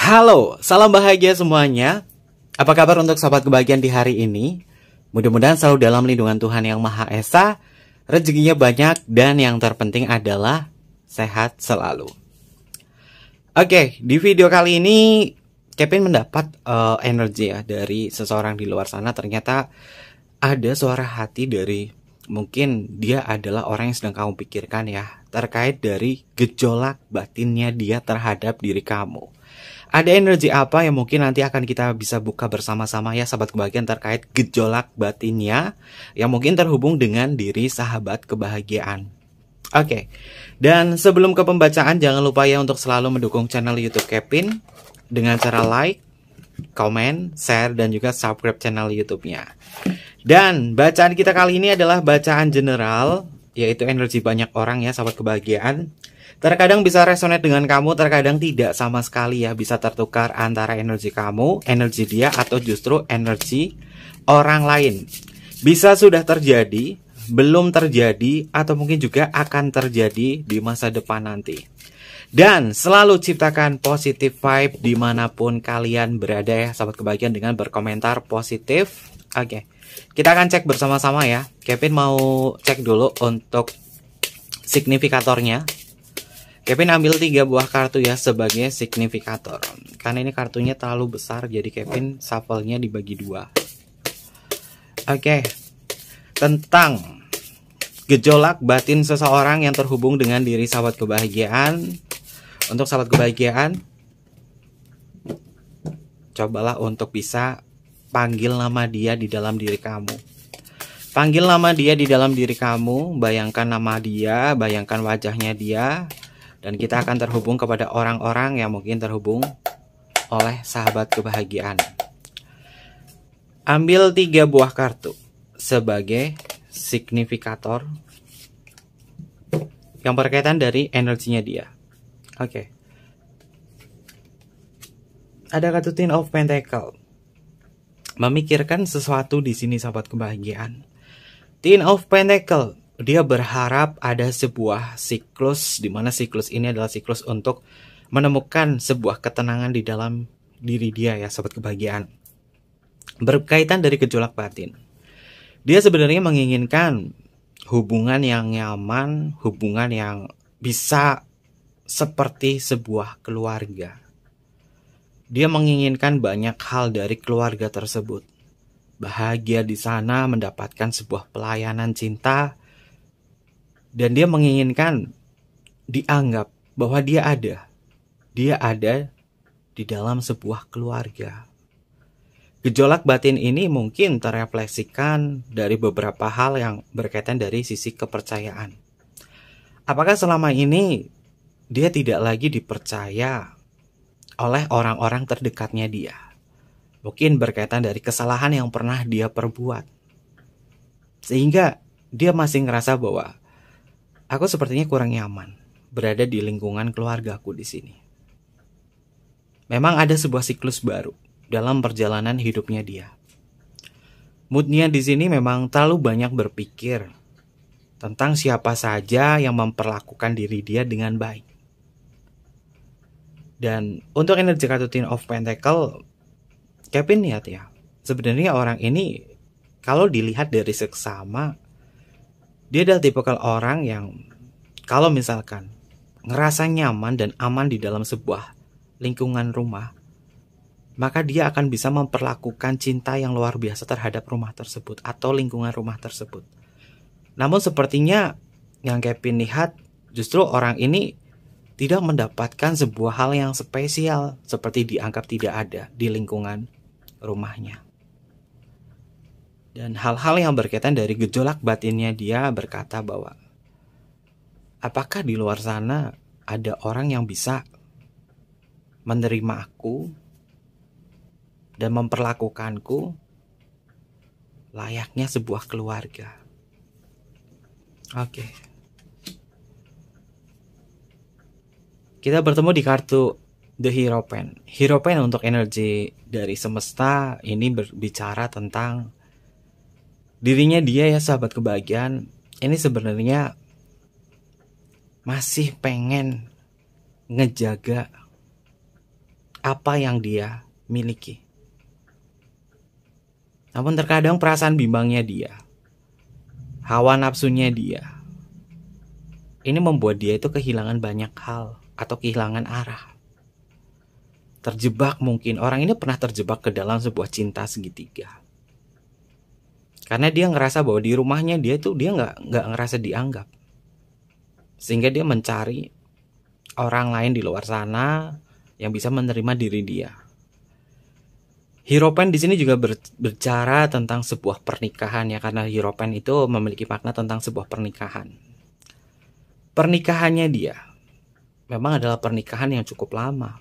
Halo, salam bahagia semuanya. Apa kabar untuk sahabat kebahagiaan di hari ini? Mudah-mudahan selalu dalam lindungan Tuhan Yang Maha Esa, rezekinya banyak, dan yang terpenting adalah sehat selalu. Oke, di video kali ini Kevin mendapat energi ya dari seseorang di luar sana. Ternyata ada suara hati dari mungkin dia adalah orang yang sedang kamu pikirkan ya, terkait dari gejolak batinnya dia terhadap diri kamu. Ada energi apa yang mungkin nanti akan kita bisa buka bersama-sama ya sahabat kebahagiaan terkait gejolak batinnya yang mungkin terhubung dengan diri sahabat kebahagiaan. Oke, dan sebelum ke pembacaan jangan lupa ya untuk selalu mendukung channel YouTube Kevin dengan cara like, komen, share, dan juga subscribe channel YouTube-nya. Dan bacaan kita kali ini adalah bacaan general, yaitu energi banyak orang ya sahabat kebahagiaan. Terkadang bisa resonate dengan kamu, terkadang tidak sama sekali ya. Bisa tertukar antara energi kamu, energi dia, atau justru energi orang lain. Bisa sudah terjadi, belum terjadi, atau mungkin juga akan terjadi di masa depan nanti. Dan selalu ciptakan positive vibe dimanapun kalian berada ya sahabat kebahagiaan dengan berkomentar positif. Oke, kita akan cek bersama-sama ya. Kevin mau cek dulu untuk signifikatornya. Kevin ambil 3 buah kartu ya sebagai signifikator. Karena ini kartunya terlalu besar, jadi Kevin shuffle-nya dibagi 2. Oke, tentang gejolak batin seseorang yang terhubung dengan diri sahabat kebahagiaan. Untuk sahabat kebahagiaan, cobalah untuk bisa panggil nama dia di dalam diri kamu. Panggil nama dia di dalam diri kamu, bayangkan nama dia, bayangkan wajahnya dia. Dan kita akan terhubung kepada orang-orang yang mungkin terhubung oleh sahabat kebahagiaan. Ambil 3 buah kartu sebagai signifikator yang berkaitan dari energinya dia. Oke. Ada kartu Ten of Pentacle. Memikirkan sesuatu di sini sahabat kebahagiaan. Ten of Pentacle. Dia berharap ada sebuah siklus, di mana siklus ini adalah siklus untuk menemukan sebuah ketenangan di dalam diri dia ya sahabat kebahagiaan. Berkaitan dari gejolak batin. Dia sebenarnya menginginkan hubungan yang nyaman, hubungan yang bisa seperti sebuah keluarga. Dia menginginkan banyak hal dari keluarga tersebut. Bahagia di sana, mendapatkan sebuah pelayanan cinta. Dan dia menginginkan dianggap bahwa dia ada. Dia ada di dalam sebuah keluarga. Gejolak batin ini mungkin terefleksikan dari beberapa hal yang berkaitan dari sisi kepercayaan. Apakah selama ini dia tidak lagi dipercaya oleh orang-orang terdekatnya dia? Mungkin berkaitan dari kesalahan yang pernah dia perbuat. Sehingga dia masih ngerasa bahwa aku sepertinya kurang nyaman berada di lingkungan keluargaku di sini. Memang ada sebuah siklus baru dalam perjalanan hidupnya dia. Moodnya di sini memang terlalu banyak berpikir tentang siapa saja yang memperlakukan diri dia dengan baik. Dan untuk energi kartu Ten of Pentacle, Kevin lihat ya, sebenarnya orang ini kalau dilihat dari seksama, dia adalah tipikal orang yang kalau misalkan ngerasa nyaman dan aman di dalam sebuah lingkungan rumah, maka dia akan bisa memperlakukan cinta yang luar biasa terhadap rumah tersebut atau lingkungan rumah tersebut. Namun sepertinya yang Kevin lihat justru orang ini tidak mendapatkan sebuah hal yang spesial seperti dianggap tidak ada di lingkungan rumahnya. Dan hal-hal yang berkaitan dari gejolak batinnya dia berkata bahwa apakah di luar sana ada orang yang bisa menerima aku dan memperlakukanku layaknya sebuah keluarga. Oke. Kita bertemu di kartu The Hierophant. Hierophant untuk energi dari semesta ini berbicara tentang dirinya dia ya sahabat kebahagiaan. Ini sebenarnya masih pengen ngejaga apa yang dia miliki. Namun terkadang perasaan bimbangnya dia, hawa nafsunya dia, ini membuat dia itu kehilangan banyak hal atau kehilangan arah. Terjebak mungkin, orang ini pernah terjebak ke dalam sebuah cinta segitiga. Karena dia ngerasa bahwa di rumahnya dia nggak ngerasa dianggap. Sehingga dia mencari orang lain di luar sana yang bisa menerima diri dia. Hierophant di sini juga berbicara tentang sebuah pernikahan ya, karena Hierophant itu memiliki makna tentang sebuah pernikahan. Pernikahannya dia memang adalah pernikahan yang cukup lama.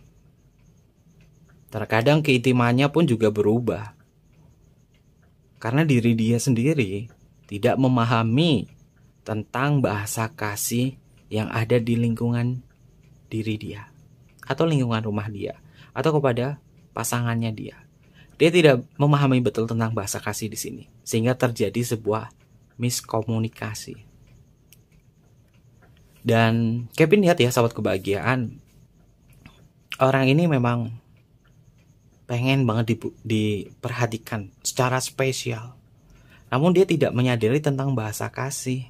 Terkadang keintimannya pun juga berubah. Karena diri dia sendiri tidak memahami tentang bahasa kasih yang ada di lingkungan diri dia atau lingkungan rumah dia atau kepada pasangannya dia. Dia tidak memahami betul tentang bahasa kasih di sini, sehingga terjadi sebuah miskomunikasi. Dan Kevin lihat ya, sahabat kebahagiaan, orang ini memang pengen banget diperhatikan secara spesial. Namun dia tidak menyadari tentang bahasa kasih.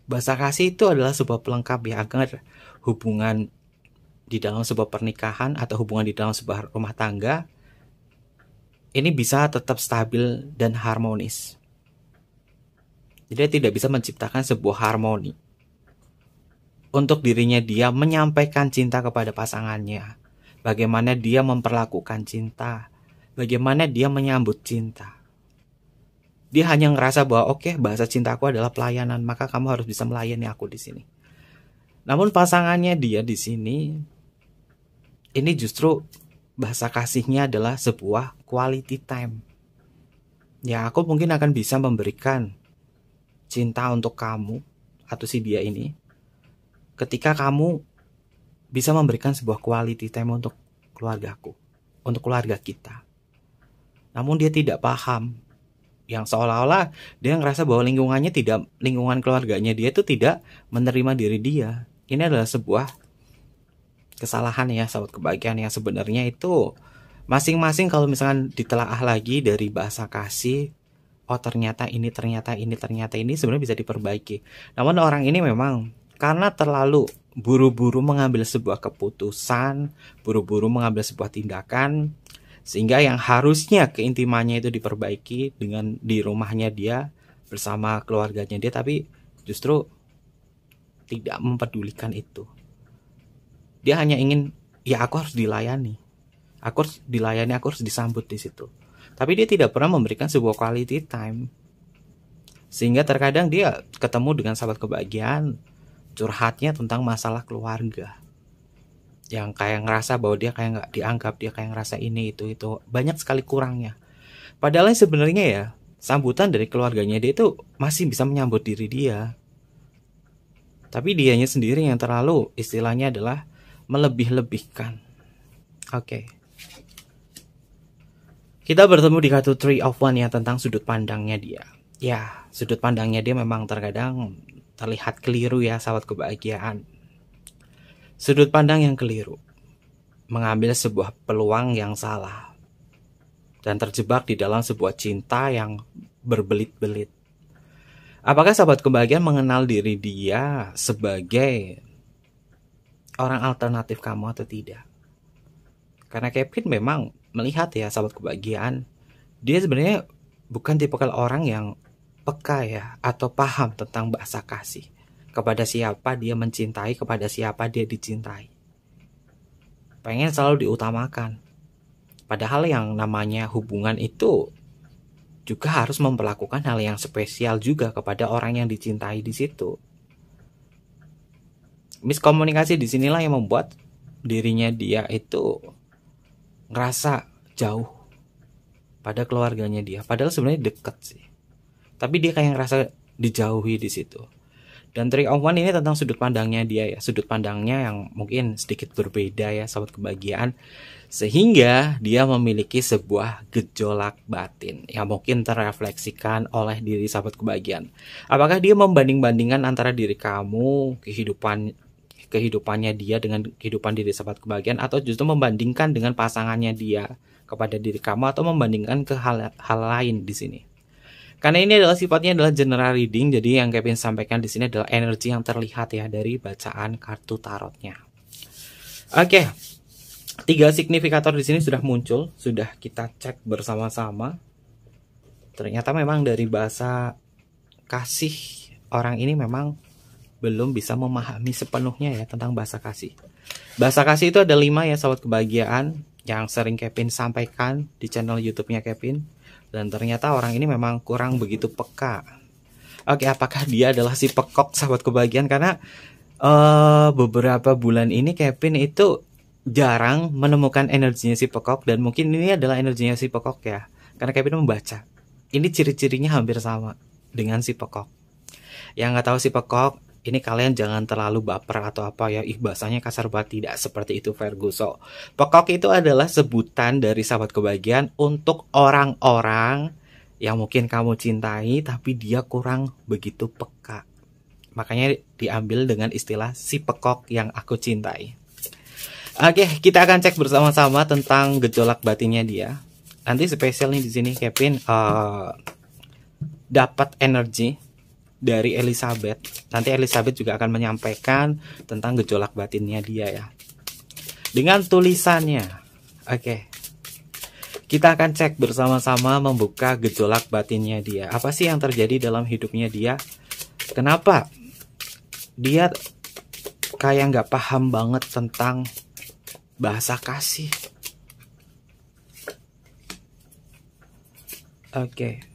Bahasa kasih itu adalah sebuah pelengkap ya, agar hubungan di dalam sebuah pernikahan atau hubungan di dalam sebuah rumah tangga ini bisa tetap stabil dan harmonis. Jadi dia tidak bisa menciptakan sebuah harmoni untuk dirinya dia menyampaikan cinta kepada pasangannya. Bagaimana dia memperlakukan cinta, bagaimana dia menyambut cinta. Dia hanya ngerasa bahwa oke, bahasa cintaku adalah pelayanan, maka kamu harus bisa melayani aku di sini. Namun pasangannya dia di sini, ini justru bahasa kasihnya adalah sebuah quality time. Ya, aku mungkin akan bisa memberikan cinta untuk kamu atau si dia ini ketika kamu bisa memberikan sebuah quality time untuk keluargaku, untuk keluarga kita. Namun dia tidak paham, yang seolah-olah dia ngerasa bahwa lingkungan keluarganya dia itu tidak menerima diri dia. Ini adalah sebuah kesalahan ya, sahabat kebahagiaan, yang sebenarnya itu masing-masing kalau misalkan ditelaah lagi dari bahasa kasih, oh ternyata ini sebenarnya bisa diperbaiki. Namun orang ini memang karena terlalu buru-buru mengambil sebuah keputusan, buru-buru mengambil sebuah tindakan, sehingga yang harusnya keintimannya itu diperbaiki dengan di rumahnya dia bersama keluarganya dia, tapi justru tidak mempedulikan itu. Dia hanya ingin, ya aku harus dilayani, aku harus disambut di situ. Tapi dia tidak pernah memberikan sebuah quality time. Sehingga terkadang dia ketemu dengan sahabat kebahagiaan, curhatnya tentang masalah keluarga, yang kayak ngerasa bahwa dia kayak nggak dianggap, dia kayak ngerasa ini itu banyak sekali kurangnya. Padahal sebenarnya ya, sambutan dari keluarganya dia itu masih bisa menyambut diri dia. Tapi dianya sendiri yang terlalu, istilahnya adalah melebih-lebihkan. Oke. Kita bertemu di kartu Three of Wands ya, tentang sudut pandangnya dia. Ya, sudut pandangnya dia memang terkadang terlihat keliru ya, sahabat kebahagiaan. Sudut pandang yang keliru, mengambil sebuah peluang yang salah, dan terjebak di dalam sebuah cinta yang berbelit-belit. Apakah sahabat kebahagiaan mengenal diri dia sebagai orang alternatif kamu atau tidak? Karena Kevin memang melihat ya, sahabat kebahagiaan, dia sebenarnya bukan tipikal orang yang peka ya, atau paham tentang bahasa kasih. Kepada siapa dia mencintai, kepada siapa dia dicintai. Pengen selalu diutamakan. Padahal yang namanya hubungan itu juga harus memperlakukan hal yang spesial juga kepada orang yang dicintai di situ. Miskomunikasi disinilah yang membuat dirinya dia itu ngerasa jauh pada keluarganya dia. Padahal sebenarnya dekat sih. Tapi dia kayak ngerasa dijauhi di situ. Dan Three of Wands ini tentang sudut pandangnya dia ya. Sudut pandangnya yang mungkin sedikit berbeda ya, sahabat kebahagiaan. Sehingga dia memiliki sebuah gejolak batin yang mungkin terrefleksikan oleh diri sahabat kebahagiaan. Apakah dia membanding-bandingkan antara diri kamu, kehidupan kehidupannya dia dengan kehidupan diri sahabat kebahagiaan, atau justru membandingkan dengan pasangannya dia kepada diri kamu, atau membandingkan ke hal lain di sini. Karena ini adalah sifatnya adalah general reading, jadi yang Kevin sampaikan di sini adalah energi yang terlihat ya dari bacaan kartu tarotnya. Oke. 3 signifikator di sini sudah muncul, sudah kita cek bersama-sama. Ternyata memang dari bahasa kasih, orang ini memang belum bisa memahami sepenuhnya ya tentang bahasa kasih. Bahasa kasih itu ada 5 ya sahabat kebahagiaan, yang sering Kevin sampaikan di channel YouTube-nya Kevin. Dan ternyata orang ini memang kurang begitu peka. Oke, apakah dia adalah si pekok sahabat kebahagiaan? Karena beberapa bulan ini Kevin itu jarang menemukan energinya si pekok, dan mungkin ini adalah energinya si pekok ya. Karena Kevin membaca, ini ciri-cirinya hampir sama dengan si pekok. Yang nggak tahu si pekok, ini kalian jangan terlalu baper atau apa ya, bahasanya kasar banget, tidak seperti itu Ferguson. Pekok itu adalah sebutan dari sahabat kebahagiaan untuk orang-orang yang mungkin kamu cintai tapi dia kurang begitu peka. Makanya diambil dengan istilah si pekok yang aku cintai. Oke, kita akan cek bersama-sama tentang gejolak batinnya dia. Nanti spesial nih di sini Kevin dapat energi dari Elizabeth. Nanti Elizabeth juga akan menyampaikan tentang gejolak batinnya dia ya, dengan tulisannya. Oke. Kita akan cek bersama-sama membuka gejolak batinnya dia. Apa sih yang terjadi dalam hidupnya dia? Kenapa dia kayak nggak paham banget tentang bahasa kasih? Oke.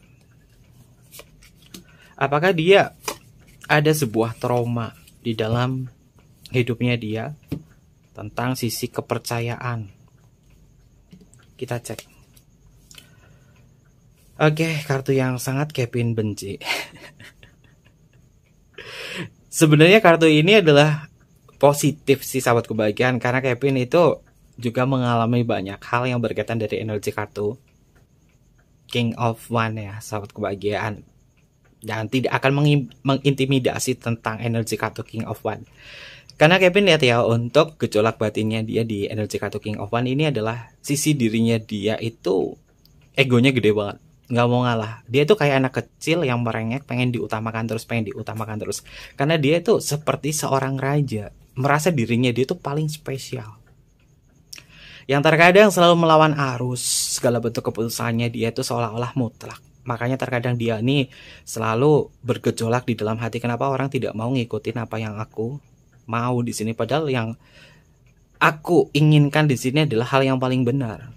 Apakah dia ada sebuah trauma di dalam hidupnya dia tentang sisi kepercayaan? Kita cek. Oke, kartu yang sangat Kevin benci. Sebenarnya kartu ini adalah positif sih sahabat kebahagiaan, karena Kevin itu juga mengalami banyak hal yang berkaitan dari energi kartu King of One ya sahabat kebahagiaan. Dan tidak akan mengintimidasi tentang energi kartu King of One. Karena Kevin lihat ya, untuk gejolak batinnya dia di energi kartu King of One ini adalah sisi dirinya dia itu egonya gede banget, nggak mau ngalah. Dia itu kayak anak kecil yang merengek, pengen diutamakan terus. Karena dia itu seperti seorang raja, merasa dirinya dia itu paling spesial, yang terkadang selalu melawan arus. Segala bentuk keputusannya dia itu seolah-olah mutlak. Makanya terkadang dia nih selalu bergejolak di dalam hati. Kenapa orang tidak mau ngikutin apa yang aku mau di sini? Padahal yang aku inginkan di sini adalah hal yang paling benar.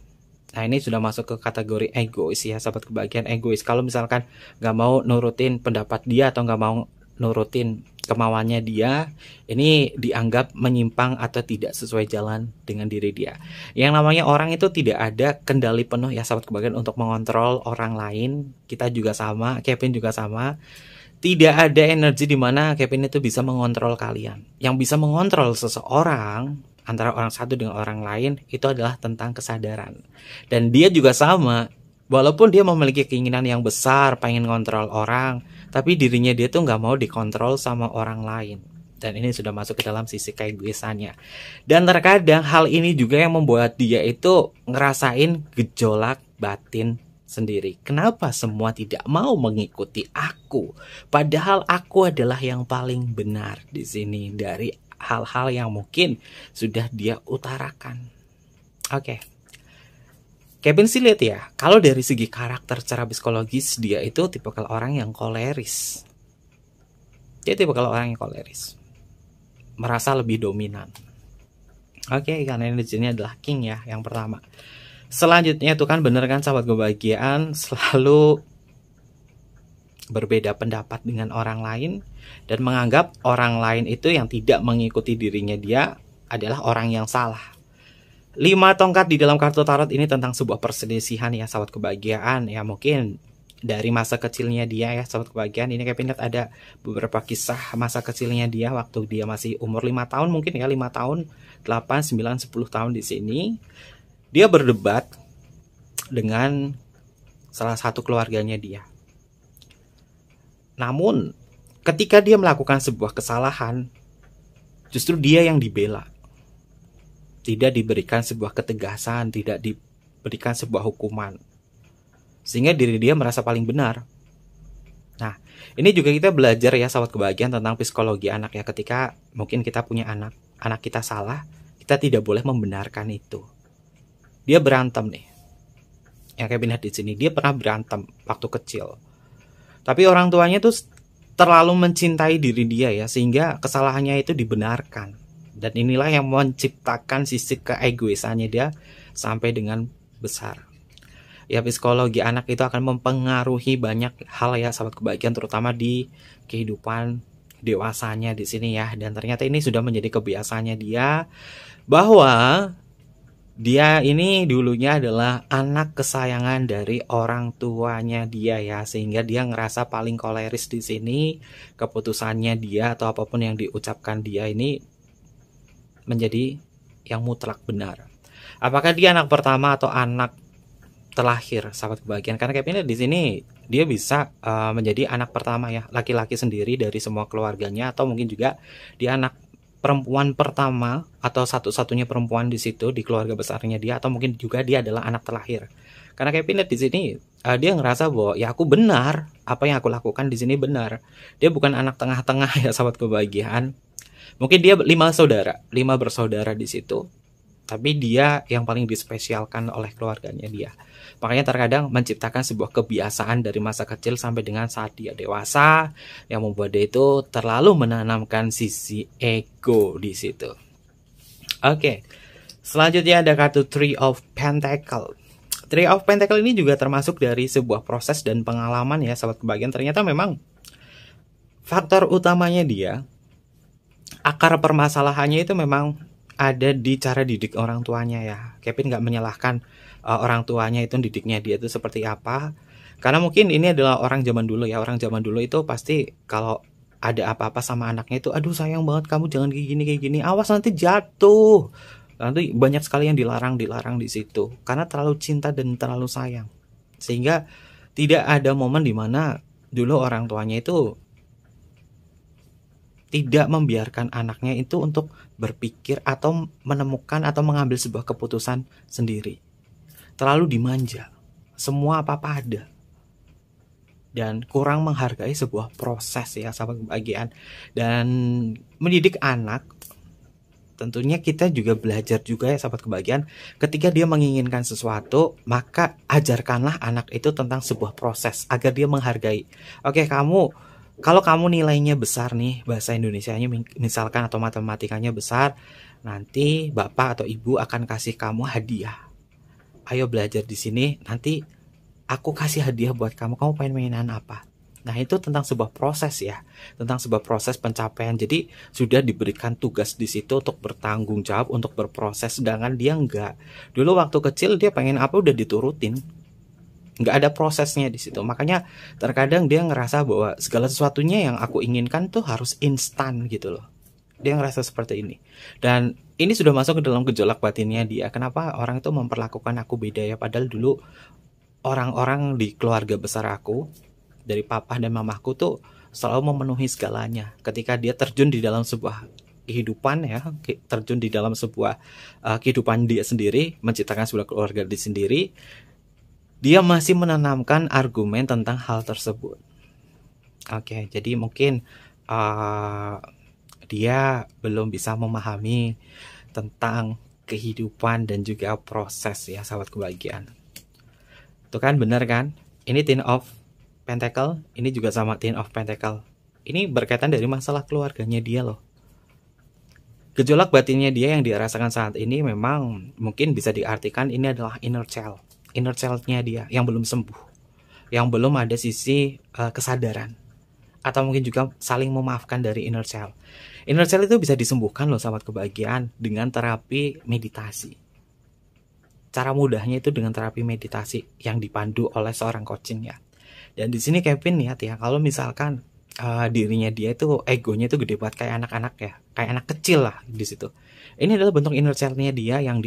Nah, ini sudah masuk ke kategori egois ya sahabat kebahagiaan, egois. Kalau misalkan nggak mau nurutin pendapat dia atau nggak mau nurutin kemauannya dia, ini dianggap menyimpang atau tidak sesuai jalan dengan diri dia. Yang namanya orang itu tidak ada kendali penuh ya sahabat kebahagiaan untuk mengontrol orang lain. Kita juga sama, Kevin juga sama. Tidak ada energi di mana Kevin itu bisa mengontrol kalian. Yang bisa mengontrol seseorang antara orang satu dengan orang lain itu adalah tentang kesadaran. Dan dia juga sama, walaupun dia memiliki keinginan yang besar pengen ngontrol orang, tapi dirinya dia tuh nggak mau dikontrol sama orang lain. Dan ini sudah masuk ke dalam sisi keegoisannya. Dan terkadang hal ini juga yang membuat dia itu ngerasain gejolak batin sendiri. Kenapa semua tidak mau mengikuti aku? Padahal aku adalah yang paling benar di sini dari hal-hal yang mungkin sudah dia utarakan. Oke. Kevin sih lihat ya, kalau dari segi karakter secara psikologis dia itu tipikal orang yang koleris. Dia tipikal orang yang koleris, merasa lebih dominan. Oke, karena energinya adalah king ya, yang pertama. Selanjutnya itu kan bener kan sahabat kebahagiaan, selalu berbeda pendapat dengan orang lain dan menganggap orang lain itu yang tidak mengikuti dirinya dia adalah orang yang salah. 5 tongkat di dalam kartu tarot ini tentang sebuah perselisihan ya sahabat kebahagiaan. Ya mungkin dari masa kecilnya dia ya sahabat kebahagiaan. Ini Kevin lihat ada beberapa kisah masa kecilnya dia waktu dia masih umur 5 tahun mungkin ya, 5 tahun, 8, 9, 10 tahun di sini. Dia berdebat dengan salah satu keluarganya dia. Namun ketika dia melakukan sebuah kesalahan, Justru dia yang dibela. Tidak diberikan sebuah ketegasan, tidak diberikan sebuah hukuman. Sehingga diri dia merasa paling benar. Nah, ini juga kita belajar ya sahabat kebahagiaan tentang psikologi anak ya. Ketika mungkin kita punya anak kita salah, kita tidak boleh membenarkan itu. Dia berantem nih. Yang kayak lihat di sini, dia pernah berantem waktu kecil. Tapi orang tuanya tuh terlalu mencintai diri dia ya, sehingga kesalahannya itu dibenarkan. Dan inilah yang menciptakan sisi keegoisannya dia sampai dengan besar. Ya, psikologi anak itu akan mempengaruhi banyak hal ya sahabat kebahagiaan, terutama di kehidupan dewasanya di sini ya. Dan ternyata ini sudah menjadi kebiasaannya dia, bahwa dia ini dulunya adalah anak kesayangan dari orang tuanya dia ya, sehingga dia ngerasa paling koleris di sini. Keputusannya dia atau apapun yang diucapkan dia ini menjadi yang mutlak benar. Apakah dia anak pertama atau anak terlahir sahabat kebahagiaan? Karena Kevin di sini dia bisa menjadi anak pertama ya, laki-laki sendiri dari semua keluarganya, atau mungkin juga dia anak perempuan pertama atau satu-satunya perempuan di situ di keluarga besarnya dia, atau mungkin juga dia adalah anak terlahir. Karena Kevin di sini dia ngerasa bahwa ya aku benar, apa yang aku lakukan di sini benar. Dia bukan anak tengah-tengah ya sahabat kebahagiaan. Mungkin dia 5 bersaudara di situ, tapi dia yang paling dispesialkan oleh keluarganya dia. Makanya terkadang menciptakan sebuah kebiasaan dari masa kecil sampai dengan saat dia dewasa yang membuat dia itu terlalu menanamkan sisi ego di situ. Oke. Selanjutnya ada kartu Three of Pentacle. Three of Pentacle ini juga termasuk dari sebuah proses dan pengalaman ya sahabat kebahagiaan. Ternyata memang faktor utamanya dia, akar permasalahannya itu memang ada di cara didik orang tuanya ya. Kevin nggak menyalahkan orang tuanya itu didiknya dia itu seperti apa, karena mungkin ini adalah orang zaman dulu ya. Orang zaman dulu itu pasti kalau ada apa-apa sama anaknya itu, aduh sayang banget kamu jangan kayak gini, awas nanti jatuh. Nanti banyak sekali yang dilarang di situ karena terlalu cinta dan terlalu sayang, sehingga tidak ada momen dimana dulu orang tuanya itu tidak membiarkan anaknya itu untuk berpikir atau menemukan atau mengambil sebuah keputusan sendiri. Terlalu dimanja, semua apa-apa ada, dan kurang menghargai sebuah proses ya sahabat kebahagiaan. Dan mendidik anak, tentunya kita juga belajar juga ya sahabat kebahagiaan. Ketika dia menginginkan sesuatu, maka ajarkanlah anak itu tentang sebuah proses agar dia menghargai. Oke, kalau kamu nilainya besar nih, bahasa Indonesianya misalkan atau matematikanya besar, nanti bapak atau ibu akan kasih kamu hadiah. Ayo belajar di sini, nanti aku kasih hadiah buat kamu. Kamu pengen mainan apa? Nah, itu tentang sebuah proses ya, tentang sebuah proses pencapaian. Jadi sudah diberikan tugas di situ untuk bertanggung jawab, untuk berproses. Sedangkan dia enggak. Dulu waktu kecil dia pengen apa udah diturutin. Nggak ada prosesnya di situ. Makanya terkadang dia ngerasa bahwa segala sesuatunya yang aku inginkan tuh harus instan gitu loh. Dia ngerasa seperti ini. Dan ini sudah masuk ke dalam gejolak batinnya dia. Kenapa orang itu memperlakukan aku beda ya? Padahal dulu orang-orang di keluarga besar aku, dari papa dan mamaku tuh selalu memenuhi segalanya. Ketika dia terjun di dalam sebuah kehidupan ya, terjun di dalam sebuah kehidupan dia sendiri, menciptakan sebuah keluarga di sendiri, dia masih menanamkan argumen tentang hal tersebut. Oke, jadi mungkin dia belum bisa memahami tentang kehidupan dan juga proses ya sahabat kebahagiaan. Itu kan benar kan? Ini Ten of Pentacle, ini juga sama Ten of Pentacle. Ini berkaitan dari masalah keluarganya dia loh. Gejolak batinnya dia yang dia rasakan saat ini memang mungkin bisa diartikan ini adalah inner child. Inner child-nya dia yang belum sembuh, yang belum ada sisi kesadaran, atau mungkin juga saling memaafkan dari inner child. Inner child itu bisa disembuhkan loh sahabat kebahagiaan dengan terapi meditasi. Cara mudahnya itu dengan terapi meditasi yang dipandu oleh seorang coaching ya. Dan di sini Kevin lihat ya, kalau misalkan dirinya dia itu egonya itu gede banget kayak anak-anak ya, kayak anak kecil lah di situ. Ini adalah bentuk inner child-nya dia yang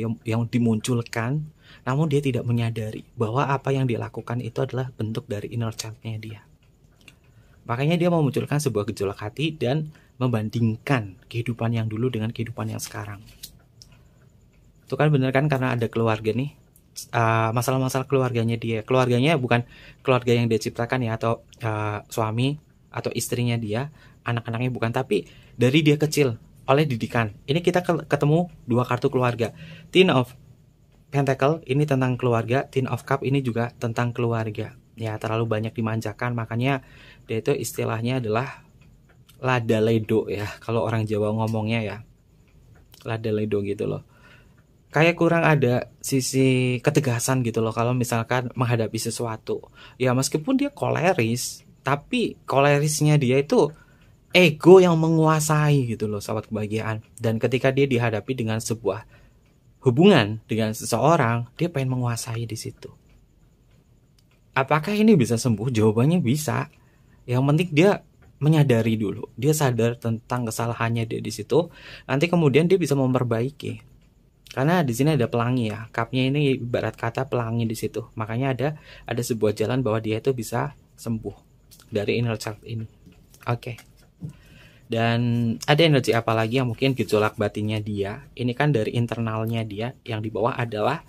dimunculkan, namun dia tidak menyadari bahwa apa yang dia lakukan itu adalah bentuk dari inner child-nya dia. Makanya dia memunculkan sebuah gejolak hati dan membandingkan kehidupan yang dulu dengan kehidupan yang sekarang. Itu kan bener kan, karena ada keluarga nih. Masalah-masalah keluarganya dia. Keluarganya bukan keluarga yang dia ciptakan ya, atau suami atau istrinya dia, anak-anaknya bukan, tapi dari dia kecil oleh didikan. Ini kita ketemu dua kartu keluarga. Ten of Pentacle ini tentang keluarga, Ten of Cup ini juga tentang keluarga. Ya, terlalu banyak dimanjakan, makanya dia itu istilahnya adalah lada ledo ya, kalau orang Jawa ngomongnya ya, lada ledo gitu loh. Kayak kurang ada sisi ketegasan gitu loh kalau misalkan menghadapi sesuatu. Ya meskipun dia koleris, tapi kolerisnya dia itu ego yang menguasai gitu loh, sahabat kebahagiaan. Dan ketika dia dihadapi dengan sebuah hubungan dengan seseorang, dia pengen menguasai di situ. Apakah ini bisa sembuh? Jawabannya bisa. Yang penting dia menyadari dulu, dia sadar tentang kesalahannya dia di situ. Nanti kemudian dia bisa memperbaiki. Karena di sini ada pelangi ya, cupnya ini ibarat kata pelangi di situ. Makanya ada sebuah jalan bahwa dia itu bisa sembuh dari inner child ini. Oke. Dan ada energi apa lagi yang mungkin gejolak batinnya dia? Ini kan dari internalnya dia, yang di bawah adalah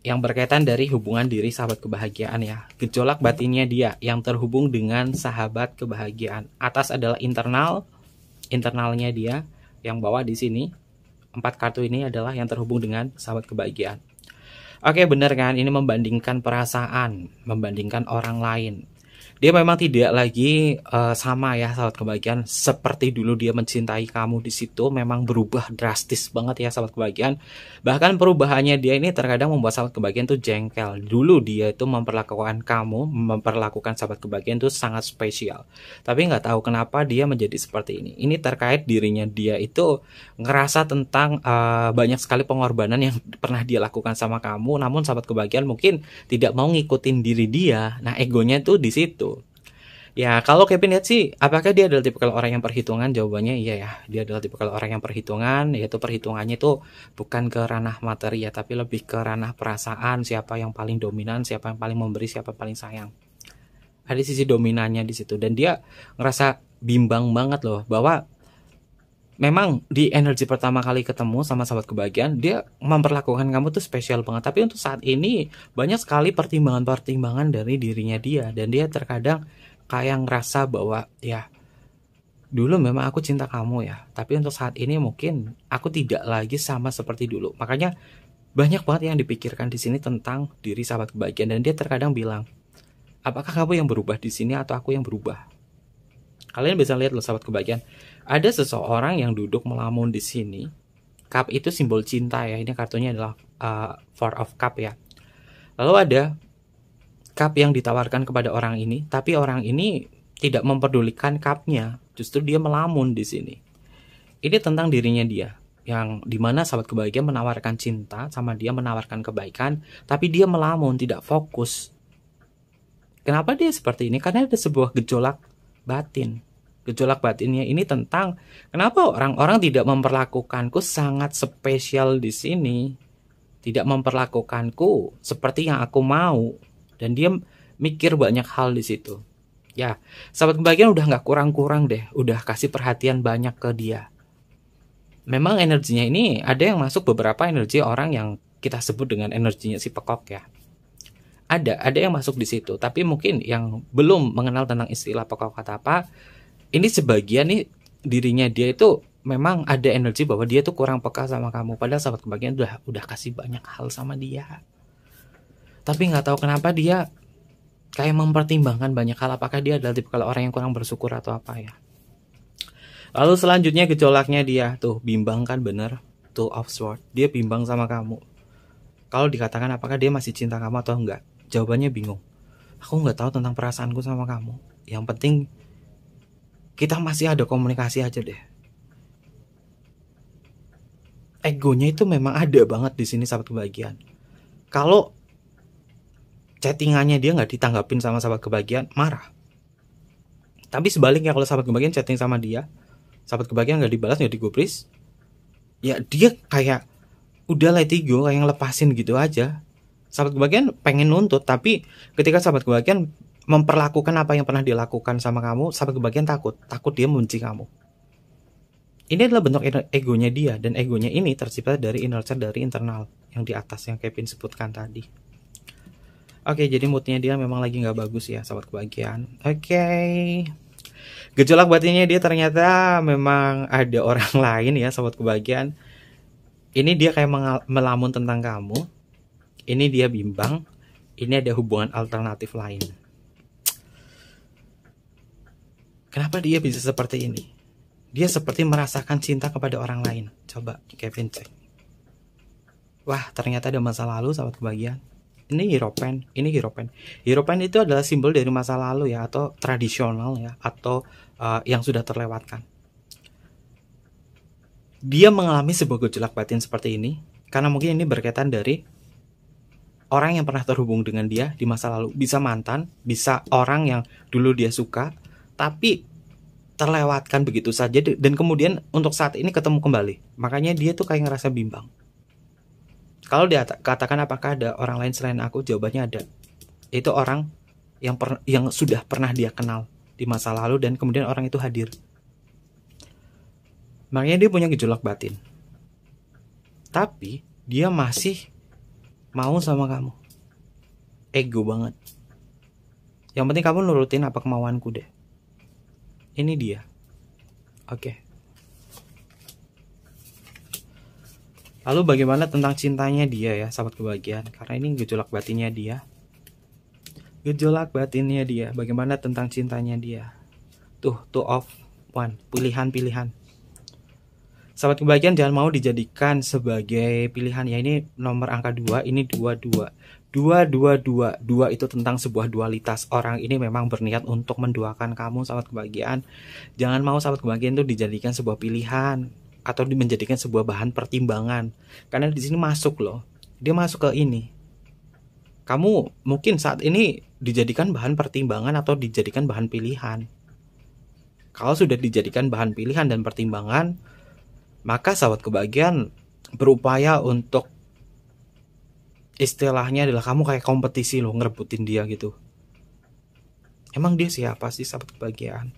yang berkaitan dari hubungan diri sahabat kebahagiaan ya. Gejolak batinnya dia yang terhubung dengan sahabat kebahagiaan. Atas adalah internalnya dia, yang bawah di sini. 4 kartu ini adalah yang terhubung dengan sahabat kebahagiaan. Oke, benar kan? Ini membandingkan perasaan, membandingkan orang lain. Dia memang tidak lagi sama ya, sahabat kebahagiaan. Seperti dulu dia mencintai kamu di situ, memang berubah drastis banget ya, sahabat kebahagiaan. Bahkan perubahannya dia ini terkadang membuat sahabat kebahagiaan itu jengkel. Dulu dia itu memperlakukan sahabat kebahagiaan itu sangat spesial. Tapi nggak tahu kenapa dia menjadi seperti ini. Ini terkait dirinya dia itu ngerasa tentang banyak sekali pengorbanan yang pernah dia lakukan sama kamu. Namun sahabat kebahagiaan mungkin tidak mau ngikutin diri dia. Nah, egonya tuh di situ. Ya, kalau Kevin lihat sih, apakah dia adalah tipikal orang yang perhitungan? Jawabannya iya ya, dia adalah tipikal orang yang perhitungan, yaitu perhitungannya itu bukan ke ranah materi ya, tapi lebih ke ranah perasaan, siapa yang paling dominan, siapa yang paling memberi, siapa yang paling sayang. Ada sisi dominannya di situ, dan dia ngerasa bimbang banget loh, bahwa memang di energi pertama kali ketemu sama sahabat kebahagiaan, dia memperlakukan kamu tuh spesial banget, tapi untuk saat ini banyak sekali pertimbangan-pertimbangan dari dirinya dia, dan dia terkadang kayak ngerasa bahwa ya dulu memang aku cinta kamu ya, tapi untuk saat ini mungkin aku tidak lagi sama seperti dulu. Makanya banyak banget yang dipikirkan di sini tentang diri sahabat kebahagiaan, dan dia terkadang bilang, apakah kamu yang berubah di sini atau aku yang berubah? Kalian bisa lihat loh sahabat kebahagiaan, ada seseorang yang duduk melamun di sini. Cup itu simbol cinta ya, ini kartunya adalah Four of Cup ya. Lalu ada cup yang ditawarkan kepada orang ini, tapi orang ini tidak memperdulikan cupnya, justru dia melamun di sini. Ini tentang dirinya dia, yang dimana sahabat kebahagiaan menawarkan cinta sama dia, menawarkan kebaikan, tapi dia melamun, tidak fokus. Kenapa dia seperti ini? Karena ada sebuah gejolak batin. Gejolak batinnya ini tentang kenapa orang-orang tidak memperlakukanku sangat spesial di sini, tidak memperlakukanku seperti yang aku mau. Dan dia mikir banyak hal di situ. Ya, sahabat kebahagiaan udah nggak kurang-kurang deh, udah kasih perhatian banyak ke dia. Memang energinya ini ada yang masuk beberapa energi orang yang kita sebut dengan energinya si pekok ya. Ada yang masuk di situ, tapi mungkin yang belum mengenal tentang istilah pekok kata apa, ini sebagian nih dirinya dia itu memang ada energi bahwa dia tuh kurang peka sama kamu. Padahal sahabat kebahagiaan udah kasih banyak hal sama dia. Tapi nggak tahu kenapa dia kayak mempertimbangkan banyak hal. Apakah dia adalah tipikal orang yang kurang bersyukur atau apa ya? Lalu selanjutnya gejolaknya dia tuh bimbang kan, bener. Two of Swords, dia bimbang sama kamu. Kalau dikatakan apakah dia masih cinta kamu atau enggak, jawabannya bingung. Aku nggak tahu tentang perasaanku sama kamu. Yang penting kita masih ada komunikasi aja deh. Egonya itu memang ada banget di sini sahabat kebahagiaan. Kalau chattingannya dia nggak ditanggapin sama sahabat kebahagiaan, marah. Tapi sebaliknya kalau sahabat kebahagiaan chatting sama dia, sahabat kebahagiaan nggak dibalas, nggak digubris, ya dia kayak udah let it go, kayak ngelepasin gitu aja. Sahabat kebahagiaan pengen nuntut, tapi ketika sahabat kebahagiaan memperlakukan apa yang pernah dilakukan sama kamu, sahabat kebahagiaan takut dia membenci kamu. Ini adalah bentuk egonya dia, dan egonya ini tercipta dari inner child, dari internal yang di atas yang Kevin sebutkan tadi. Oke, jadi moodnya dia memang lagi nggak bagus ya, sahabat kebahagiaan. Oke. Gejolak batinnya dia ternyata memang ada orang lain ya, sahabat kebahagiaan. Ini dia kayak melamun tentang kamu. Ini dia bimbang. Ini ada hubungan alternatif lain. Kenapa dia bisa seperti ini? Dia seperti merasakan cinta kepada orang lain. Coba Kevin cek. Wah, ternyata ada masa lalu, sahabat kebahagiaan. Ini Hierophant, ini Hierophant. Hierophant itu adalah simbol dari masa lalu ya, atau tradisional ya, atau yang sudah terlewatkan. Dia mengalami sebuah gejolak batin seperti ini karena mungkin ini berkaitan dari orang yang pernah terhubung dengan dia di masa lalu. Bisa mantan, bisa orang yang dulu dia suka, tapi terlewatkan begitu saja, dan kemudian untuk saat ini ketemu kembali. Makanya dia tuh kayak ngerasa bimbang. Kalau dia katakan apakah ada orang lain selain aku, jawabannya ada. Itu orang yang sudah pernah dia kenal di masa lalu, dan kemudian orang itu hadir. Makanya dia punya gejolak batin. Tapi dia masih mau sama kamu. Ego banget. Yang penting kamu nurutin apa kemauanku deh. Ini dia. Oke. Lalu bagaimana tentang cintanya dia ya, sahabat kebahagiaan? Karena ini gejolak batinnya dia. Gejolak batinnya dia. Bagaimana tentang cintanya dia? Tuh, two of one. Pilihan-pilihan. Sahabat kebahagiaan, jangan mau dijadikan sebagai pilihan ya. Ini nomor angka 2, ini 22. 2 itu tentang sebuah dualitas. Orang ini memang berniat untuk menduakan kamu, sahabat kebahagiaan. Jangan mau sahabat kebahagiaan itu dijadikan sebuah pilihan atau menjadikan sebuah bahan pertimbangan. Karena di sini masuk loh. Dia masuk ke ini. Kamu mungkin saat ini dijadikan bahan pertimbangan atau dijadikan bahan pilihan. Kalau sudah dijadikan bahan pilihan dan pertimbangan, maka sahabat kebahagiaan berupaya untuk, istilahnya adalah kamu kayak kompetisi loh, ngerebutin dia gitu. Emang dia siapa sih, sahabat kebahagiaan?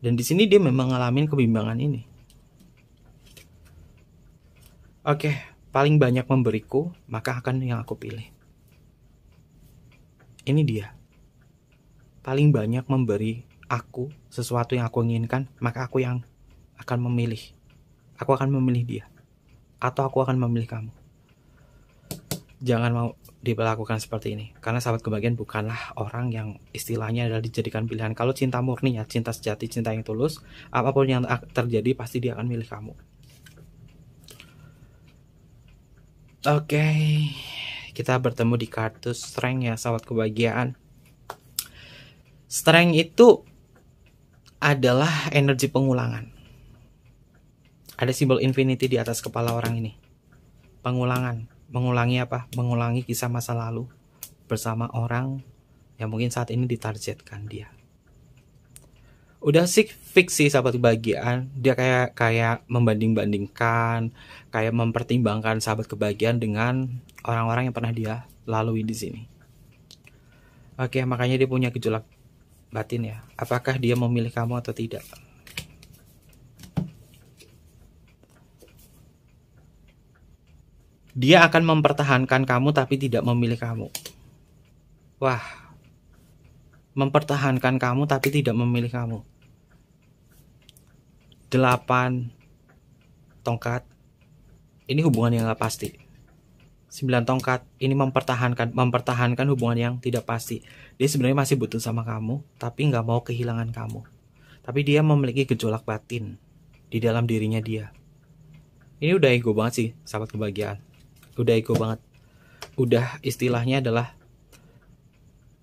Dan di sini dia memang ngalamin kebimbangan ini. Oke, paling banyak memberiku, maka akan yang aku pilih. Ini dia. Paling banyak memberi aku sesuatu yang aku inginkan, maka aku yang akan memilih. Aku akan memilih dia. Atau aku akan memilih kamu. Jangan mau diperlakukan seperti ini. Karena sahabat kebahagiaan bukanlah orang yang istilahnya adalah dijadikan pilihan. Kalau cinta murni ya, cinta sejati, cinta yang tulus, apapun yang terjadi pasti dia akan milih kamu. Oke, kita bertemu di kartu Strength ya, sahabat kebahagiaan. Strength itu adalah energi pengulangan. Ada simbol infinity di atas kepala orang ini. Pengulangan. Mengulangi apa? Mengulangi kisah masa lalu bersama orang yang mungkin saat ini ditargetkan dia. Udah sih fix sih, sahabat kebahagiaan. Dia kayak membanding-bandingkan, kayak mempertimbangkan sahabat kebahagiaan dengan orang-orang yang pernah dia lalui di sini. Oke, makanya dia punya gejolak batin ya. Apakah dia memilih kamu atau tidak? Dia akan mempertahankan kamu tapi tidak memilih kamu. Wah. Mempertahankan kamu tapi tidak memilih kamu. 8 tongkat. Ini hubungan yang gak pasti. 9 tongkat. Ini mempertahankan hubungan yang tidak pasti. Dia sebenarnya masih butuh sama kamu, tapi gak mau kehilangan kamu. Tapi dia memiliki gejolak batin di dalam dirinya dia. Ini udah ego banget sih, sahabat kebahagiaan. Udah ego banget. Udah istilahnya adalah,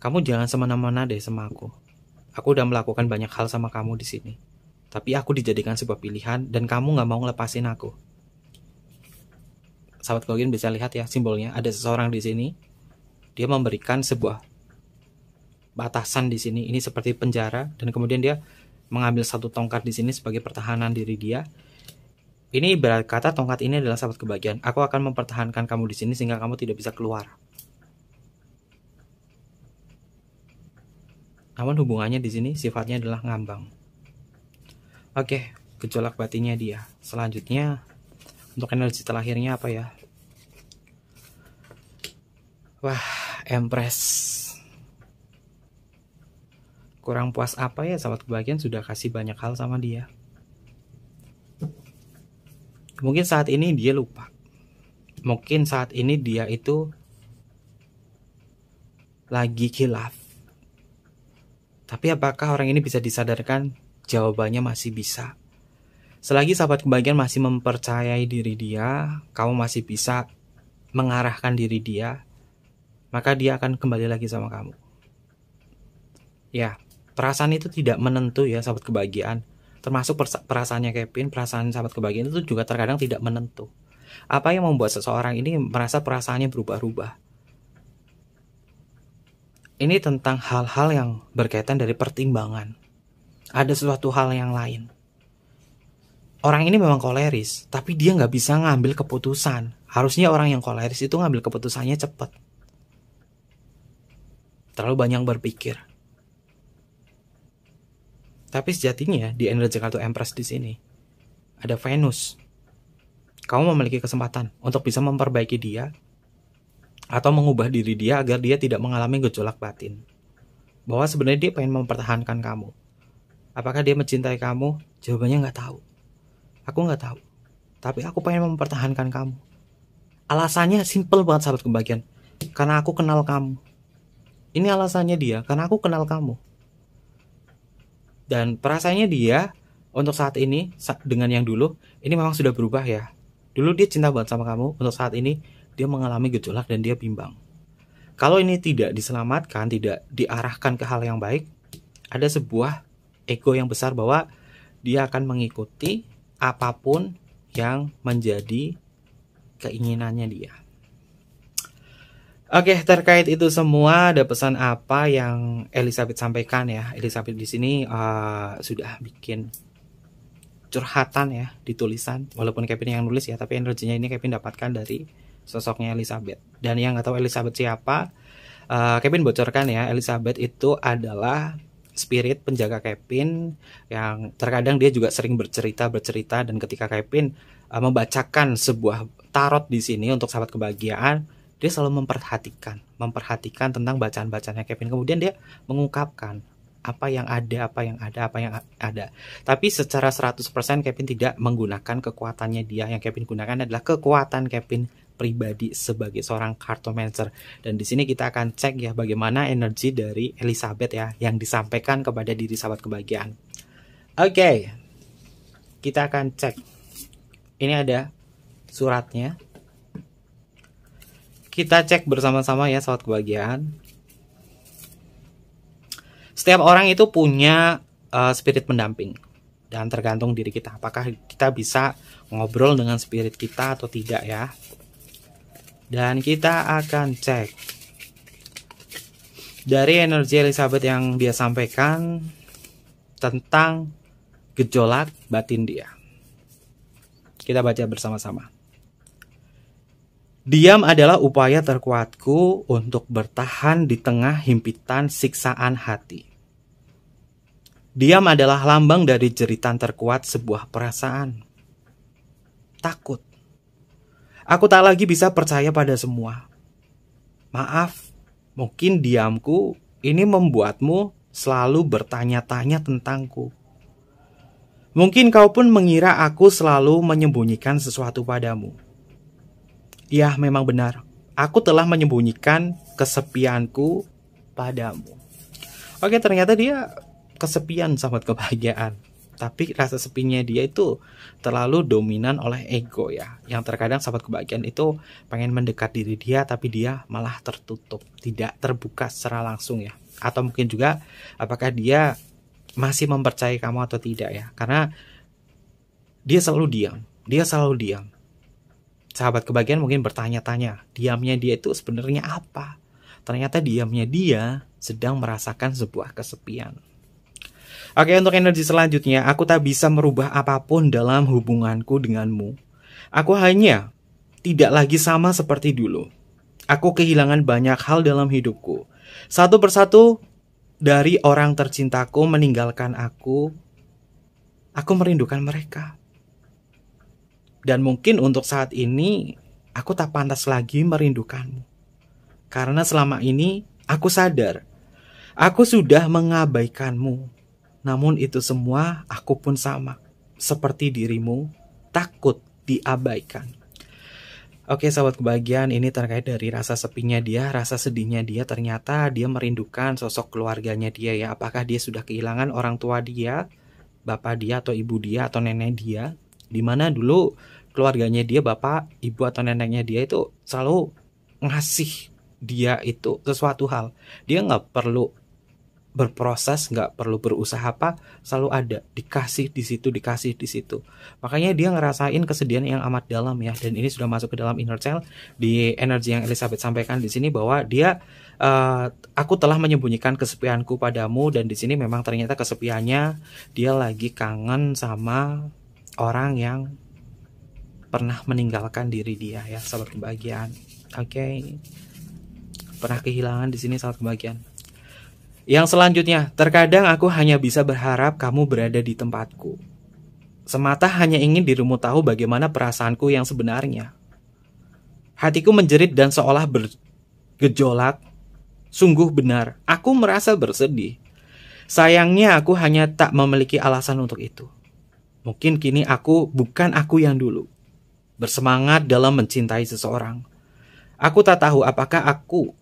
kamu jangan semena-mena deh sama aku. Aku udah melakukan banyak hal sama kamu di sini. Tapi aku dijadikan sebuah pilihan dan kamu gak mau ngelepasin aku. Sahabat kebahagiaan bisa lihat ya simbolnya. Ada seseorang di sini. Dia memberikan sebuah batasan di sini. Ini seperti penjara, dan kemudian dia mengambil satu tongkat di sini sebagai pertahanan diri dia. Ini berkata tongkat ini adalah sahabat kebahagiaan. Aku akan mempertahankan kamu di sini sehingga kamu tidak bisa keluar. Namun hubungannya di sini sifatnya adalah ngambang. Oke, gejolak batinnya dia. Selanjutnya untuk energi terakhirnya apa ya? Wah, Empress. Kurang puas apa ya sahabat kebahagiaan, sudah kasih banyak hal sama dia. Mungkin saat ini dia lupa. Mungkin saat ini dia itu lagi khilaf. Tapi apakah orang ini bisa disadarkan? Jawabannya masih bisa. Selagi sahabat kebahagiaan masih mempercayai diri dia, kamu masih bisa mengarahkan diri dia, maka dia akan kembali lagi sama kamu. Ya, perasaan itu tidak menentu ya sahabat kebahagiaan. Termasuk perasaannya Kevin, perasaan sahabat kebahagiaan itu juga terkadang tidak menentu. Apa yang membuat seseorang ini merasa perasaannya berubah-ubah? Ini tentang hal-hal yang berkaitan dari pertimbangan. Ada sesuatu hal yang lain. Orang ini memang koleris, tapi dia nggak bisa ngambil keputusan. Harusnya orang yang koleris itu ngambil keputusannya cepat. Terlalu banyak berpikir. Tapi sejatinya di energi kartu Empress di sini ada Venus. Kamu memiliki kesempatan untuk bisa memperbaiki dia atau mengubah diri dia agar dia tidak mengalami gejolak batin. Bahwa sebenarnya dia pengen mempertahankan kamu. Apakah dia mencintai kamu? Jawabannya nggak tahu. Aku nggak tahu. Tapi aku pengen mempertahankan kamu. Alasannya simple banget sahabat kebahagiaan. Karena aku kenal kamu. Ini alasannya dia, karena aku kenal kamu. Dan perasaannya dia untuk saat ini dengan yang dulu, ini memang sudah berubah ya. Dulu dia cinta banget sama kamu, untuk saat ini dia mengalami gejolak dan dia bimbang. Kalau ini tidak diselamatkan, tidak diarahkan ke hal yang baik, ada sebuah ego yang besar bahwa dia akan mengikuti apapun yang menjadi keinginannya dia. Oke, terkait itu semua ada pesan apa yang Elizabeth sampaikan ya? Elizabeth di sini sudah bikin curhatan ya di tulisan, walaupun Kevin yang nulis ya, tapi energinya ini Kevin dapatkan dari sosoknya Elizabeth. Dan yang nggak tahu Elizabeth siapa, Kevin bocorkan ya, Elizabeth itu adalah spirit penjaga Kevin yang terkadang dia juga sering bercerita dan ketika Kevin membacakan sebuah tarot di sini untuk sahabat kebahagiaan, dia selalu memperhatikan tentang bacaan-bacaannya Kevin. Kemudian dia mengungkapkan apa yang ada. Tapi secara 100% Kevin tidak menggunakan kekuatannya dia. Yang Kevin gunakan adalah kekuatan Kevin pribadi sebagai seorang cartomancer. Dan di sini kita akan cek ya bagaimana energi dari Elizabeth ya yang disampaikan kepada diri sahabat kebahagiaan. Oke. Kita akan cek. Ini ada suratnya. Kita cek bersama-sama ya sahabat kebahagiaan. Setiap orang itu punya spirit pendamping. Dan tergantung diri kita. Apakah kita bisa ngobrol dengan spirit kita atau tidak ya. Dan kita akan cek. Dari energi Elizabeth yang dia sampaikan tentang gejolak batin dia. Kita baca bersama-sama. Diam adalah upaya terkuatku untuk bertahan di tengah himpitan siksaan hati. Diam adalah lambang dari jeritan terkuat sebuah perasaan. Takut. Aku tak lagi bisa percaya pada semua. Maaf, mungkin diamku ini membuatmu selalu bertanya-tanya tentangku. Mungkin kau pun mengira aku selalu menyembunyikan sesuatu padamu. Ya, memang benar. Aku telah menyembunyikan kesepianku padamu. Oke, ternyata dia kesepian sahabat kebahagiaan. Tapi rasa sepinya dia itu terlalu dominan oleh ego ya. Yang terkadang sahabat kebahagiaan itu pengen mendekat diri dia, tapi dia malah tertutup. Tidak terbuka secara langsung ya. Atau mungkin juga apakah dia masih mempercayai kamu atau tidak ya. Karena dia selalu diam. Sahabat kebahagiaan mungkin bertanya-tanya, diamnya dia itu sebenarnya apa? Ternyata diamnya dia sedang merasakan sebuah kesepian. Oke, untuk energi selanjutnya, aku tak bisa merubah apapun dalam hubunganku denganmu. Aku hanya tidak lagi sama seperti dulu. Aku kehilangan banyak hal dalam hidupku. Satu persatu dari orang tercintaku meninggalkan aku. Aku merindukan mereka. Dan mungkin untuk saat ini aku tak pantas lagi merindukanmu. Karena selama ini aku sadar aku sudah mengabaikanmu. Namun itu semua aku pun sama seperti dirimu, takut diabaikan. Oke sahabat kebahagiaan, ini terkait dari rasa sepinya dia, rasa sedihnya dia. Ternyata dia merindukan sosok keluarganya dia ya. Apakah dia sudah kehilangan orang tua dia, bapak dia atau ibu dia atau nenek dia, dimana dulu keluarganya dia, bapak, ibu atau neneknya dia itu selalu ngasih dia itu sesuatu hal. Dia nggak perlu berproses, nggak perlu berusaha apa, selalu ada, dikasih di situ, dikasih di situ. Makanya dia ngerasain kesedihan yang amat dalam ya, dan ini sudah masuk ke dalam inner child. Di energi yang Elizabeth sampaikan di sini bahwa dia aku telah menyembunyikan kesepianku padamu, dan di sini memang ternyata kesepiannya dia lagi kangen sama orang yang pernah meninggalkan diri dia ya, sahabat kebahagiaan. Oke. Pernah kehilangan di sini, sahabat kebahagiaan. Yang selanjutnya, terkadang aku hanya bisa berharap kamu berada di tempatku. Semata hanya ingin dirimu tahu bagaimana perasaanku yang sebenarnya. Hatiku menjerit dan seolah bergejolak. Sungguh benar, aku merasa bersedih. Sayangnya aku hanya tak memiliki alasan untuk itu. Mungkin kini aku bukan aku yang dulu, bersemangat dalam mencintai seseorang. Aku tak tahu apakah aku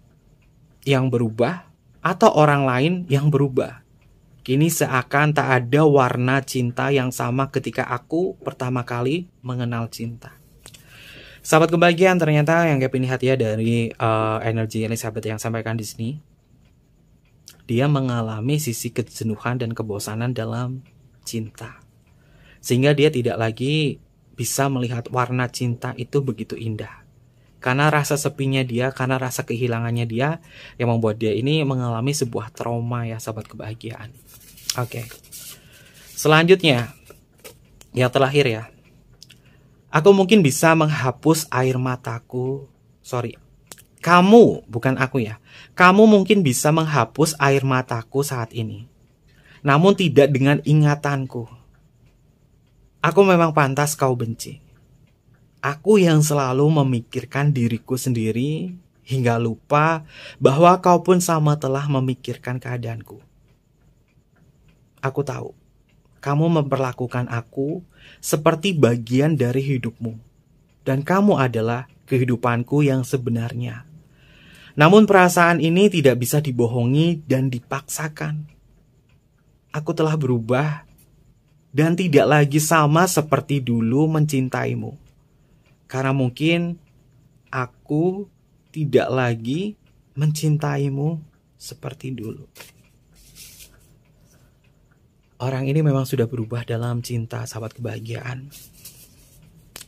yang berubah atau orang lain yang berubah. Kini seakan tak ada warna cinta yang sama ketika aku pertama kali mengenal cinta. Sahabat kebahagiaan, ternyata yang Kevin lihat ya dari energi Elizabeth yang sampaikan di sini, dia mengalami sisi kejenuhan dan kebosanan dalam cinta, sehingga dia tidak lagi bisa melihat warna cinta itu begitu indah. Karena rasa sepinya dia, karena rasa kehilangannya dia, yang membuat dia ini mengalami sebuah trauma ya, sahabat kebahagiaan. Oke. Selanjutnya, yang terakhir ya. Aku mungkin bisa menghapus air mataku. Kamu, bukan aku ya. Kamu mungkin bisa menghapus air mataku saat ini. Namun tidak dengan ingatanku. Aku memang pantas kau benci. Aku yang selalu memikirkan diriku sendiri hingga lupa bahwa kau pun sama telah memikirkan keadaanku. Aku tahu, kamu memperlakukan aku seperti bagian dari hidupmu. Dan kamu adalah kehidupanku yang sebenarnya. Namun perasaan ini tidak bisa dibohongi dan dipaksakan. Aku telah berubah dan tidak lagi sama seperti dulu mencintaimu. Karena mungkin aku tidak lagi mencintaimu seperti dulu. Orang ini memang sudah berubah dalam cinta, sahabat kebahagiaan.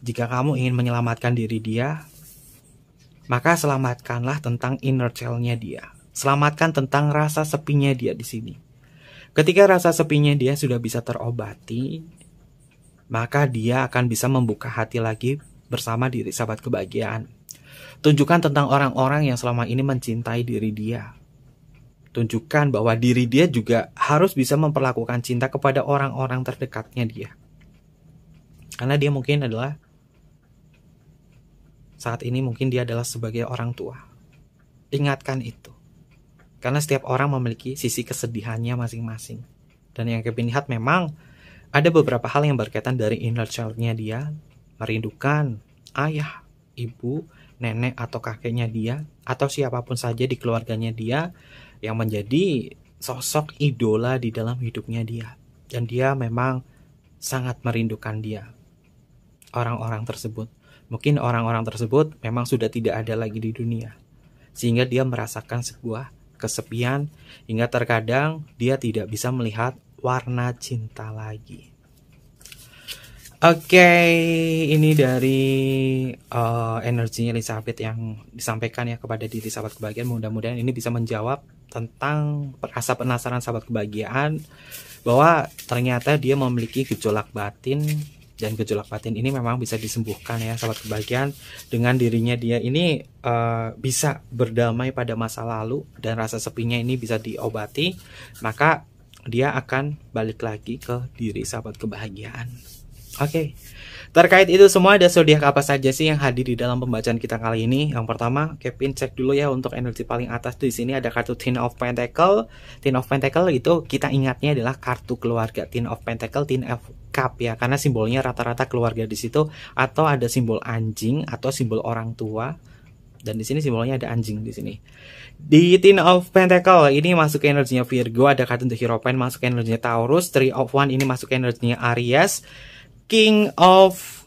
Jika kamu ingin menyelamatkan diri dia, maka selamatkanlah tentang inner child-nya dia. Selamatkan tentang rasa sepinya dia di sini. Ketika rasa sepinya dia sudah bisa terobati, maka dia akan bisa membuka hati lagi bersama diri, sahabat kebahagiaan. Tunjukkan tentang orang-orang yang selama ini mencintai diri dia. Tunjukkan bahwa diri dia juga harus bisa memperlakukan cinta kepada orang-orang terdekatnya dia. Karena dia mungkin adalah, saat ini mungkin dia adalah sebagai orang tua. Ingatkan itu. Karena setiap orang memiliki sisi kesedihannya masing-masing. Dan yang Kevin lihat memang ada beberapa hal yang berkaitan dari inner child-nya dia. Merindukan ayah, ibu, nenek atau kakeknya dia, atau siapapun saja di keluarganya dia yang menjadi sosok idola di dalam hidupnya dia. Dan dia memang sangat merindukan dia. Orang-orang tersebut. Mungkin orang-orang tersebut memang sudah tidak ada lagi di dunia. Sehingga dia merasakan sebuah kesepian, hingga terkadang dia tidak bisa melihat warna cinta lagi. Oke, ini dari energinya Elizabeth yang disampaikan ya kepada diri sahabat kebahagiaan. Mudah-mudahan ini bisa menjawab tentang rasa penasaran sahabat kebahagiaan, bahwa ternyata dia memiliki gejolak batin, dan gejolak batin ini memang bisa disembuhkan ya sahabat kebahagiaan. Dengan dirinya dia ini bisa berdamai pada masa lalu, dan rasa sepinya ini bisa diobati. Maka dia akan balik lagi ke diri sahabat kebahagiaan. Oke. Terkait itu semua, ada zodiak apa saja sih yang hadir di dalam pembacaan kita kali ini? Yang pertama, Kevin cek dulu ya untuk energi paling atas. Di sini ada kartu Ten of Pentacle. Ten of Pentacle itu kita ingatnya adalah kartu keluarga. Ten of Pentacle, Ten of Cup ya, karena simbolnya rata-rata keluarga di situ, atau ada simbol anjing atau simbol orang tua. Dan di sini simbolnya ada anjing di sini. Di Ten of Pentacle ini masuk ke energinya Virgo, ada kartu The Hierophant masuk ke energinya Taurus, Three of Wands ini masuk ke energinya Aries, King of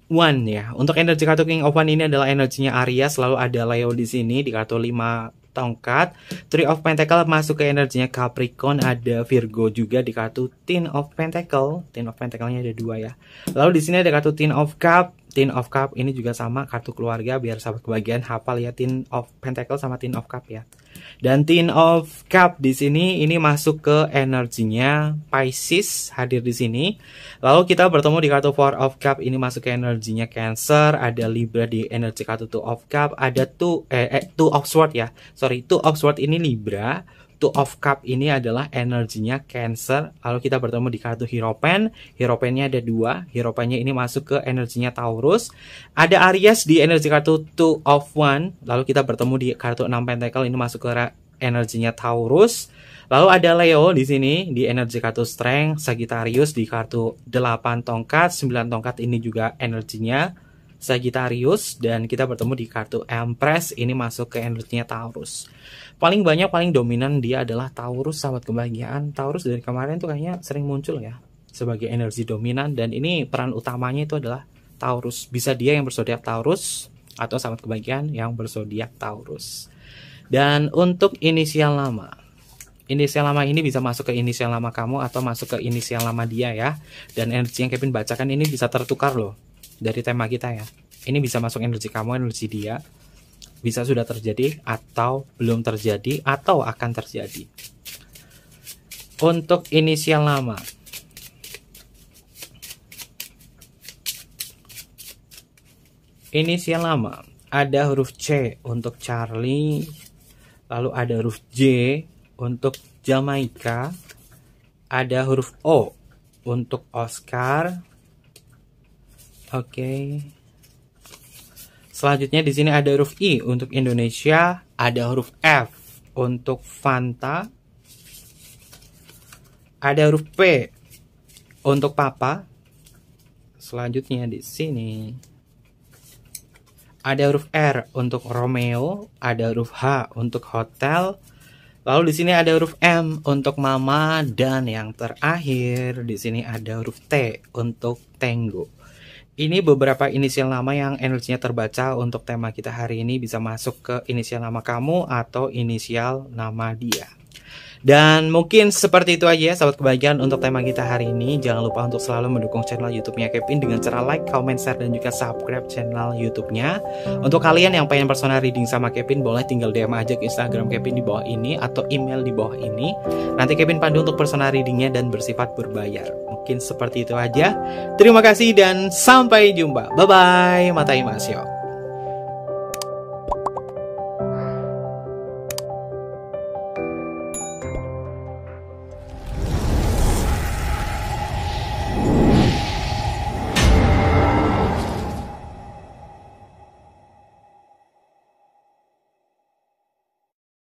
Wands ya. Untuk energi kartu King of Wands ini adalah energinya Aries, lalu ada Leo di sini di kartu 5 tongkat. Three of Pentacle masuk ke energinya Capricorn, ada Virgo juga di kartu Ten of Pentacle. Ten of Pentacle-nya ada 2 ya. Lalu di sini ada kartu Ten of Cup. Ten of Cup ini juga sama kartu keluarga, biar sahabat kebahagiaan hafal ya, Ten of Pentacle sama Ten of Cup ya. Dan Ten of Cup di sini ini masuk ke energinya Pisces, hadir di sini. Lalu kita bertemu di kartu Four of Cup, ini masuk ke energinya Cancer, ada Libra di energi kartu Two of Cup, ada Two of Swords ya. Sorry, Two of Swords ini Libra. Two of Cup ini adalah energinya Cancer. Lalu kita bertemu di kartu Hierophant. Hierophant-nya ada 2. Hierophant-nya ini masuk ke energinya Taurus. Ada Aries di energi kartu Two of Wands. Lalu kita bertemu di kartu 6 Pentacle, ini masuk ke energinya Taurus. Lalu ada Leo di sini di energi kartu Strength, Sagittarius di kartu 8 tongkat, 9 tongkat ini juga energinya Sagittarius, dan kita bertemu di kartu Empress, ini masuk ke energinya Taurus. Paling banyak, paling dominan dia adalah Taurus, sahabat kebahagiaan. Taurus dari kemarin tuh kayaknya sering muncul ya sebagai energi dominan, dan ini peran utamanya itu adalah Taurus. Bisa dia yang berzodiak Taurus atau sahabat kebahagiaan yang berzodiak Taurus. Dan untuk inisial nama, inisial nama ini bisa masuk ke inisial nama kamu atau masuk ke inisial nama dia ya. Dan energi yang Kevin bacakan ini bisa tertukar loh dari tema kita ya. Ini bisa masuk energi kamu, energi dia. Bisa sudah terjadi atau belum terjadi atau akan terjadi. Untuk inisial nama, inisial nama ada huruf C untuk Charlie, lalu ada huruf J untuk Jamaika, ada huruf O untuk Oscar. Oke. Selanjutnya di sini ada huruf I untuk Indonesia, ada huruf F untuk Fanta, ada huruf P untuk Papa. Selanjutnya di sini ada huruf R untuk Romeo, ada huruf H untuk Hotel. Lalu di sini ada huruf M untuk Mama, dan yang terakhir di sini ada huruf T untuk Tango. Ini beberapa inisial nama yang energinya terbaca untuk tema kita hari ini, bisa masuk ke inisial nama kamu atau inisial nama dia. Dan mungkin seperti itu aja ya sahabat kebahagiaan untuk tema kita hari ini. Jangan lupa untuk selalu mendukung channel YouTube-nya Kevin dengan cara like, comment, share, dan juga subscribe channel YouTube-nya. Untuk kalian yang pengen personal reading sama Kevin, boleh tinggal DM aja ke Instagram Kevin di bawah ini atau email di bawah ini. Nanti Kevin pandu untuk personal readingnya dan bersifat berbayar. Mungkin seperti itu aja. Terima kasih dan sampai jumpa. Bye-bye. Matai Masyo.